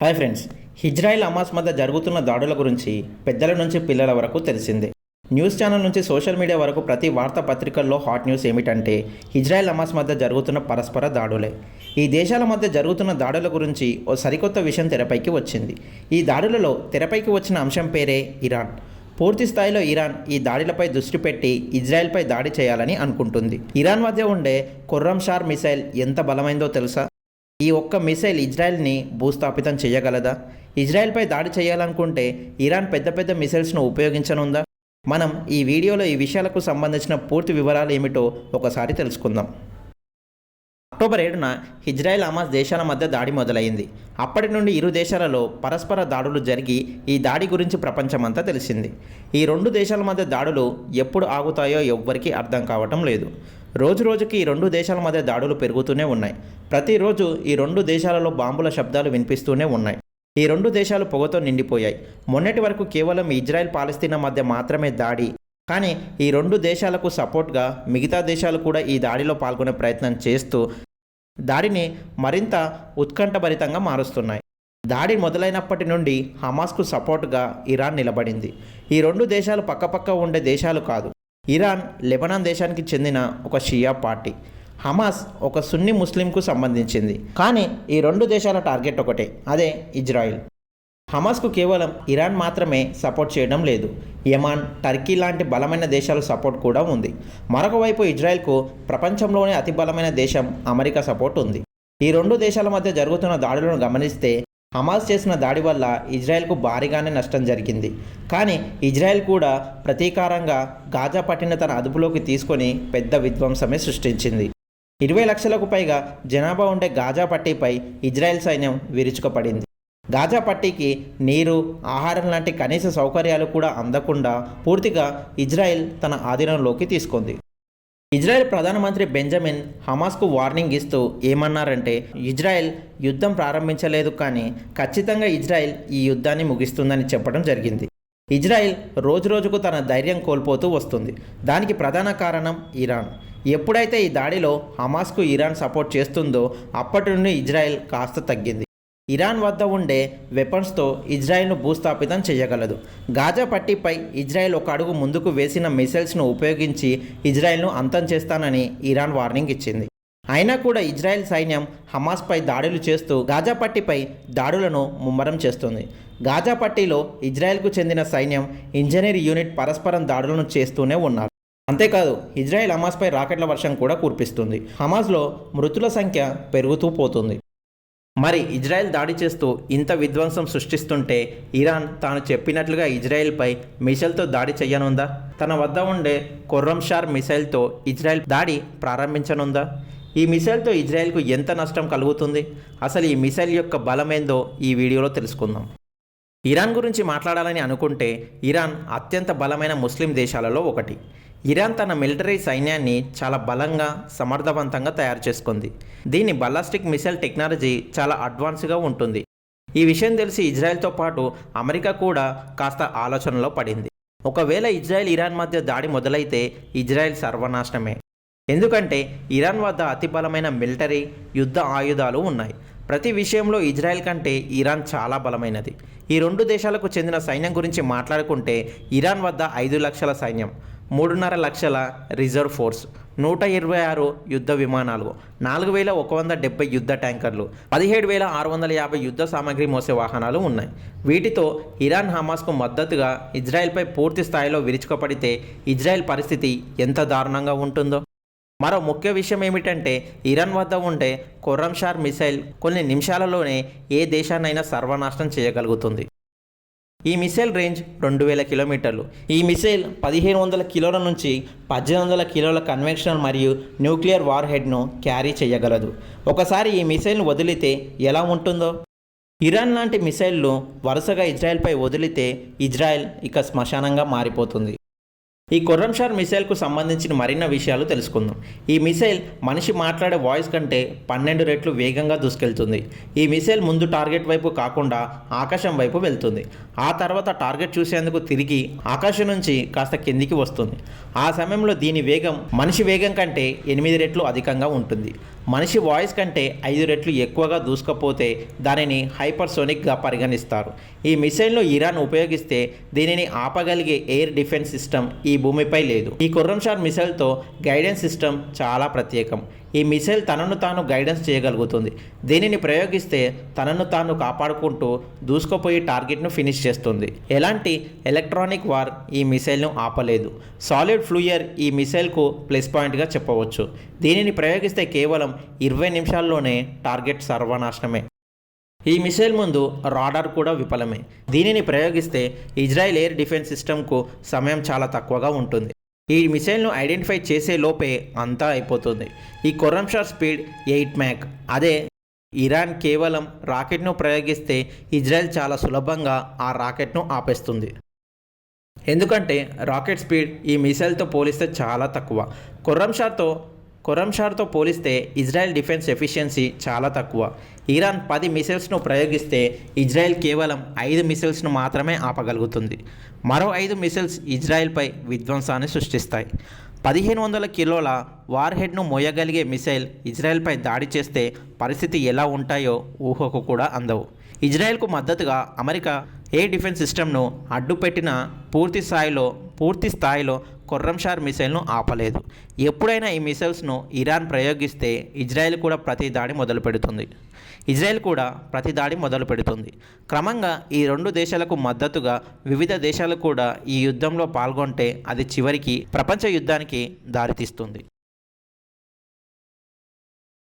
Hi friends, Israel Hamas మధ్య జరుగుతున్న దాడుల గురించి పెద్దల నుంచి పిల్లల వరకు తెలిసిందే. న్యూస్ ఛానల్ నుంచి సోషల్ మీడియా వరకు ప్రతి వార్తాపత్రికల్లో హాట్ న్యూస్ ఏమిటంటే ఇజ్రాయెల్ హమాస్ మధ్య జరుగుతున్న పరస్పర దాడులే. ఈ దేశాల మధ్య జరుగుతున్న దాడుల గురించి ఓ సరికొత్త విషయం తెరపైకి వచ్చింది. ఈ దాడులలో తెరపైకి వచ్చిన అంశం పేరే ఇరాన్. పూర్తి స్థాయిలో ఇరాన్ ఈ దాడులపై దృష్టి పెట్టి ఇజ్రాయెల్పై దాడి చేయాలని అనుకుంటుంది. ఇరాన్ మధ్య ఉండే ఖుర్రం షార్ మిసైల్ ఎంత బలమైందో తెలుసా? ఈ ఒక్క మిసైల్ ఇజ్రాయెల్ని భూస్థాపితం చేయగలదా? ఇజ్రాయెల్పై దాడి చేయాలనుకుంటే ఇరాన్ పెద్ద పెద్ద మిసైల్స్ను ఉపయోగించనుందా? మనం ఈ వీడియోలో ఈ విషయాలకు సంబంధించిన పూర్తి వివరాలు ఏమిటో ఒకసారి తెలుసుకుందాం. అక్టోబర్ 7న ఇజ్రాయెల్ హమాస్ దేశాల మధ్య దాడి మొదలైంది. అప్పటి నుండి ఇరు దేశాలలో పరస్పర దాడులు జరిగి ఈ దాడి గురించి ప్రపంచమంతా తెలిసింది. ఈ రెండు దేశాల మధ్య దాడులు ఎప్పుడు ఆగుతాయో ఎవ్వరికీ అర్థం కావటం లేదు. రోజు రోజుకి ఈ రెండు దేశాల మధ్య దాడులు పెరుగుతూనే ఉన్నాయి. ప్రతిరోజు ఈ రెండు దేశాలలో బాంబుల శబ్దాలు వినిపిస్తూనే ఉన్నాయి. ఈ రెండు దేశాలు పొగతో నిండిపోయాయి. మొన్నటి వరకు కేవలం ఇజ్రాయెల్ పాలస్తీనా మధ్య మాత్రమే దాడి. కానీ ఈ రెండు దేశాలకు సపోర్ట్గా మిగతా దేశాలు కూడా ఈ దాడిలో పాల్గొనే ప్రయత్నం చేస్తూ దాడిని మరింత ఉత్కంఠభరితంగా మారుస్తున్నాయి. దాడి మొదలైనప్పటి నుండి హమాస్కు సపోర్ట్గా ఇరాన్ నిలబడింది. ఈ రెండు దేశాలు పక్కపక్క ఉండే దేశాలు కాదు. ఇరాన్ లెబనాన్ దేశానికి చెందిన ఒక షియా పార్టీ, హమాస్ ఒక సున్నీ ముస్లింకు సంబంధించింది. కానీ ఈ రెండు దేశాల టార్గెట్ ఒకటే, అదే ఇజ్రాయిల్. హమాస్కు కేవలం ఇరాన్ మాత్రమే సపోర్ట్ చేయడం లేదు, యెమన్, టర్కీ లాంటి బలమైన దేశాల సపోర్ట్ కూడా ఉంది. మరొక వైపు ఇజ్రాయెల్కు ప్రపంచంలోనే అతి బలమైన దేశం అమెరికా సపోర్ట్ ఉంది. ఈ రెండు దేశాల మధ్య జరుగుతున్న దాడులను గమనిస్తే హమాస్ చేసిన దాడి వల్ల ఇజ్రాయెల్కు భారీగానే నష్టం జరిగింది. కానీ ఇజ్రాయెల్ కూడా ప్రతీకారంగా గాజా పట్టిన తన అదుపులోకి తీసుకొని పెద్ద విధ్వంసమే సృష్టించింది. 20 లక్షలకు పైగా జనాభా ఉండే గాజా పట్టీపై ఇజ్రాయెల్ సైన్యం విరుచుకుపడింది. గాజా పట్టీకి నీరు, ఆహారం లాంటి కనీస సౌకర్యాలు కూడా అందకుండా పూర్తిగా ఇజ్రాయెల్ తన ఆధీనంలోకి తీసుకుంది. ఇజ్రాయెల్ ప్రధానమంత్రి బెంజమిన్ హమాస్కు వార్నింగ్ ఇస్తూ ఏమన్నారంటే, ఇజ్రాయెల్ యుద్ధం ప్రారంభించలేదు, కానీ ఖచ్చితంగా ఇజ్రాయెల్ ఈ యుద్ధాన్ని ముగిస్తుందని చెప్పడం జరిగింది. ఇజ్రాయెల్ రోజురోజుకు తన ధైర్యం కోల్పోతూ వస్తుంది. దానికి ప్రధాన కారణం ఇరాన్. ఎప్పుడైతే ఈ దాడిలో హమాస్కు ఇరాన్ సపోర్ట్ చేస్తుందో అప్పటి నుండి ఇజ్రాయెల్ కాస్త తగ్గింది. ఇరాన్ వద్ద ఉండే వెపన్స్తో ఇజ్రాయెల్ను భూస్థాపితం చేయగలదు. గాజా పట్టీపై ఇజ్రాయెల్ ఒక అడుగు ముందుకు వేసిన మిసైల్స్ను ఉపయోగించి ఇజ్రాయెల్ను అంతం చేస్తానని ఇరాన్ వార్నింగ్ ఇచ్చింది. అయినా కూడా ఇజ్రాయెల్ సైన్యం హమాస్పై దాడులు చేస్తూ గాజా పట్టీపై దాడులను ముమ్మరం చేస్తుంది. గాజా పట్టీలో ఇజ్రాయెల్కు చెందిన సైన్యం, ఇంజనీర్ యూనిట్ పరస్పరం దాడులను చేస్తూనే ఉన్నారు. అంతేకాదు, ఇజ్రాయెల్ హమాస్పై రాకెట్ల వర్షం కూడా కురిపిస్తుంది. హమాస్లో మృతుల సంఖ్య పెరుగుతూ పోతుంది. మరి ఇజ్రాయెల్ దాడి చేస్తూ ఇంత విధ్వంసం సృష్టిస్తుంటే ఇరాన్ తాను చెప్పినట్లుగా ఇజ్రాయెల్పై మిసైల్తో దాడి చేయనుందా? తన వద్ద ఉండే ఖుర్రం షార్ మిసైల్తో ఇజ్రాయెల్ దాడి ప్రారంభించనుందా? ఈ మిసైల్తో ఇజ్రాయెల్కు ఎంత నష్టం కలుగుతుంది? అసలు ఈ మిసైల్ యొక్క బలమేందో ఈ వీడియోలో తెలుసుకుందాం. ఇరాన్ గురించి మాట్లాడాలని అనుకుంటే ఇరాన్ అత్యంత బలమైన ముస్లిం దేశాలలో ఒకటి. ఇరాన్ తన మిలిటరీ సైన్యాన్ని చాలా బలంగా, సమర్థవంతంగా తయారు చేసుకుంది. దీని బలాస్టిక్ మిసైల్ టెక్నాలజీ చాలా అడ్వాన్స్గా ఉంటుంది. ఈ విషయం తెలిసి ఇజ్రాయెల్తో పాటు అమెరికా కూడా కాస్త ఆలోచనలో పడింది. ఒకవేళ ఇజ్రాయెల్ ఇరాన్ మధ్య దాడి మొదలైతే ఇజ్రాయెల్ సర్వనాశనమే. ఎందుకంటే ఇరాన్ వద్ద అతి బలమైన మిలిటరీ, యుద్ధ ఆయుధాలు ఉన్నాయి. ప్రతి విషయంలో ఇజ్రాయెల్ కంటే ఇరాన్ చాలా బలమైనది. ఈ రెండు దేశాలకు చెందిన సైన్యం గురించి మాట్లాడుకుంటే ఇరాన్ వద్ద 5 లక్షల సైన్యం, 3.5 లక్షల రిజర్వ్ ఫోర్స్, 126 యుద్ధ విమానాలు, 4170 యుద్ధ ట్యాంకర్లు, 17,650 యుద్ధ సామాగ్రి మోసే వాహనాలు ఉన్నాయి. వీటితో ఇరాన్ హమాస్కు మద్దతుగా ఇజ్రాయెల్పై పూర్తి స్థాయిలో విరుచుకుపడితే ఇజ్రాయెల్ పరిస్థితి ఎంత దారుణంగా ఉంటుందో. మరో ముఖ్య విషయం ఏమిటంటే ఇరాన్ వద్ద ఉండే ఖుర్రం షార్ మిసైల్ కొన్ని నిమిషాలలోనే ఏ దేశాన్నైనా సర్వనాశనం చేయగలుగుతుంది. ఈ మిసైల్ రేంజ్ 2000 కిలోమీటర్లు. ఈ మిసైల్ 1500 కిలోల నుంచి 1800 కిలోల కన్వెన్షనల్ మరియు న్యూక్లియర్ వార్ హెడ్ను క్యారీ చేయగలదు. ఒకసారి ఈ మిసైల్ను వదిలితే ఎలా ఉంటుందో? ఇరాన్ లాంటి మిసైల్ను వరుసగా ఇజ్రాయెల్పై వదిలితే ఇజ్రాయెల్ ఇక శ్మశానంగా మారిపోతుంది. ఈ ఖుర్రం షార్ మిసైల్కు సంబంధించిన మరిన్ని విషయాలు తెలుసుకుందాం. ఈ మిసైల్ మనిషి మాట్లాడే వాయిస్ కంటే 12 రెట్లు వేగంగా దూసుకెళ్తుంది. ఈ మిసైల్ ముందు టార్గెట్ వైపు కాకుండా ఆకాశం వైపు వెళ్తుంది. ఆ తర్వాత టార్గెట్ చూసేందుకు తిరిగి ఆకాశం నుంచి కాస్త కిందికి వస్తుంది. ఆ సమయంలో దీని వేగం మనిషి వేగం కంటే 8 రెట్లు అధికంగా ఉంటుంది. మనిషి వాయిస్ కంటే 5 రెట్లు ఎక్కువగా దూసుకపోతే దానిని హైపర్సోనిక్గా పరిగణిస్తారు. ఈ మిసైల్ను ఇరాన్ ఉపయోగిస్తే దీనిని ఆపగలిగే ఎయిర్ డిఫెన్స్ సిస్టమ్ ఈ భూమిపై లేదు. ఈ ఖుర్రంషార్ మిసైల్తో గైడెన్స్ సిస్టమ్ చాలా ప్రత్యేకం. ఈ మిసైల్ తనను తాను గైడెన్స్ చేయగలుగుతుంది. దీనిని ప్రయోగిస్తే తనను తాను కాపాడుకుంటూ దూసుకుపోయి టార్గెట్ను ఫినిష్ చేస్తుంది. ఎలాంటి ఎలక్ట్రానిక్ వార్ ఈ మిసైల్ను ఆపలేదు. సాలిడ్ ఫ్లూయర్ ఈ మిసైల్కు ప్లస్ పాయింట్గా చెప్పవచ్చు. దీనిని ప్రయోగిస్తే కేవలం 20 నిమిషాల్లోనే టార్గెట్ సర్వనాశనమే. ఈ మిసైల్ ముందు రాడార్ కూడా విఫలమే. దీనిని ప్రయోగిస్తే ఇజ్రాయెల్ ఎయిర్ డిఫెన్స్ సిస్టమ్కు సమయం చాలా తక్కువగా ఉంటుంది. ఈ మిసైల్ను ఐడెంటిఫై చేసే లోపే అంతా అయిపోతుంది. ఈ ఖుర్రంషార్ స్పీడ్ 8 మ్యాక్. అదే ఇరాన్ కేవలం రాకెట్ను ప్రయోగిస్తే ఇజ్రాయెల్ చాలా సులభంగా ఆ రాకెట్ను ఆపేస్తుంది. ఎందుకంటే రాకెట్ స్పీడ్ ఈ మిసైల్తో పోలిస్తే చాలా తక్కువ. ఖుర్రంషార్తో పోలిస్తే ఇజ్రాయెల్ డిఫెన్స్ ఎఫిషియన్సీ చాలా తక్కువ. ఇరాన్ 10 మిసైల్స్ను ప్రయోగిస్తే ఇజ్రాయెల్ కేవలం 5 మిసైల్స్ను మాత్రమే ఆపగలుగుతుంది. మరో 5 మిసైల్స్ ఇజ్రాయెల్పై విధ్వంసాన్ని సృష్టిస్తాయి. 1500 కిలోల వార్ హెడ్ను మోయగలిగే మిసైల్ ఇజ్రాయెల్పై దాడి చేస్తే పరిస్థితి ఎలా ఉంటాయో ఊహకు కూడా అందవు. ఇజ్రాయెల్కు మద్దతుగా అమెరికా ఎయిర్ డిఫెన్స్ సిస్టమ్ను అడ్డుపెట్టిన పూర్తి స్థాయిలో ఖుర్రంషార్ మిసైల్ను ఆపలేదు. ఎప్పుడైనా ఈ మిసైల్స్ను ఇరాన్ ప్రయోగిస్తే ఇజ్రాయెల్ కూడా ప్రతి దాడి మొదలు పెడుతుంది. క్రమంగా ఈ 2 దేశాలకు మద్దతుగా వివిధ దేశాలు కూడా ఈ యుద్ధంలో పాల్గొంటే అది చివరికి ప్రపంచ యుద్ధానికి దారితీస్తుంది.